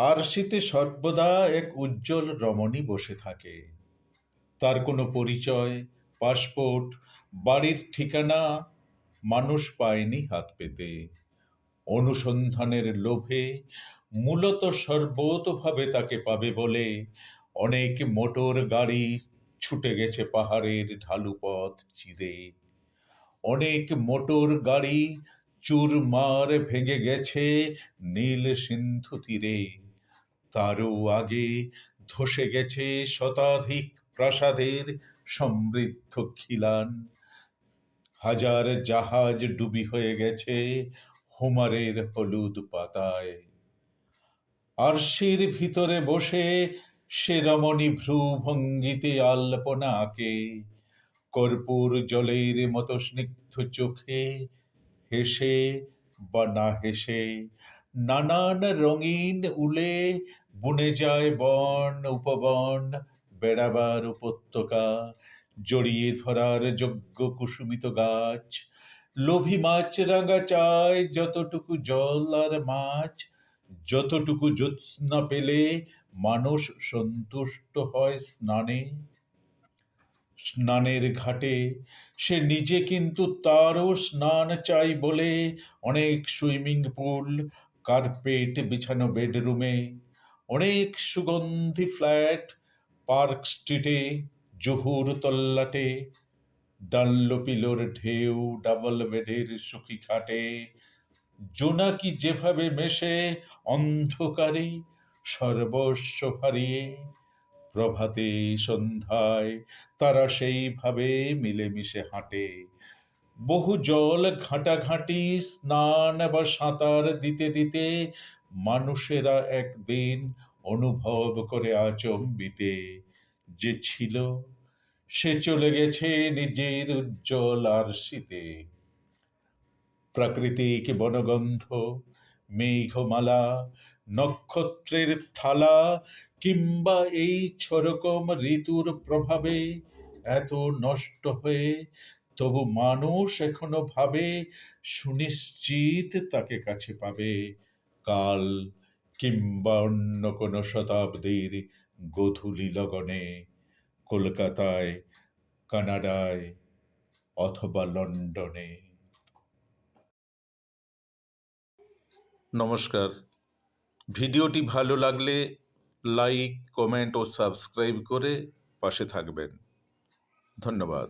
আরশিতে সর্বদা এক উজ্জ্বল রমণী বসে থাকে। তার কোনো পরিচয়, পাসপোর্ট, বাড়ির ঠিকানা মানুষ পায়নি হাত পেতে। অনুসন্ধানের লোভে মূলত সর্বতোভাবে তাকে পাবে বলে অনেক মোটর গাড়ি ছুটে গেছে পাহাড়ের ঢালু পথ চিরে। অনেক মোটর গাড়ি চুরমার ভেঙে গেছে নীল সিন্ধু তীরে। তারও আগে ধসে গেছে শতাধিক প্রাসাদের সমৃদ্ধ খিলান। হাজার জাহাজ ডুবি হয়ে গেছে হোমারের হলুদ পাতায়। আরশির ভিতরে বসে সে রমণী ভ্রু ভঙ্গিতে আলপনা আঁকে, কর্পূর জলের মতো স্নিগ্ধ চোখে হেসে বা না হেসে নানান রঙিন উলে বুনে যায় বন উপবন, বেড়াবার উপত্যকা, জড়িয়ে ধরার যোগ্য কুসুমিত গাছ। লোভী মাছরাঙা চায় যতটুকু জল আর মাছ, যতটুকু জ্যোৎস্না পেলে মানুষ সন্তুষ্ট হয় স্নানে। স্নানের ঘাটে সে নিজে কিন্তু তারও স্নান চাই বলে অনেক সুইমিং পুল, কার্পেট বিছানো বেডরুমে, অনেক সুগন্ধি ফ্ল্যাট, পার্ক স্ট্রিটে, জহুর তল্লাটে, ডানলোপিলোর ঢেউ ডাবল বেডের সুখী খাটে। জোনাকি যেভাবে মেশে অন্ধকারে সর্বস্ব হারিয়ে, প্রভাতে সন্ধ্যায় তারা সেইভাবে মিলেমিশে হাঁটে। বহু জল ঘাঁটাঘাঁটি, স্নান বা সাঁতার দিতে দিতে মানুষেরা একদিন অনুভব করে আচম্বিতে যে ছিল সে চলে গেছে নিজের উজ্জ্বল আরশিতে। প্রাকৃতিক বনগন্ধ, মেঘমালা, নক্ষত্রের থালা কিংবা এই ছরকম ঋতুর প্রভাবে এত নষ্ট হয়ে তবু মানুষ এখনো ভাবে সুনিশ্চিত তাকে কাছে পাবে কাল কিংবা অন্য কোনো শতাব্দীর গোধূলি লগনে, কলকাতায়, কানাডায় অথবা লন্ডনে। নমস্কার। ভিডিওটি ভালো লাগলে লাইক, কমেন্ট ও সাবস্ক্রাইব করে পাশে থাকবেন। ধন্যবাদ।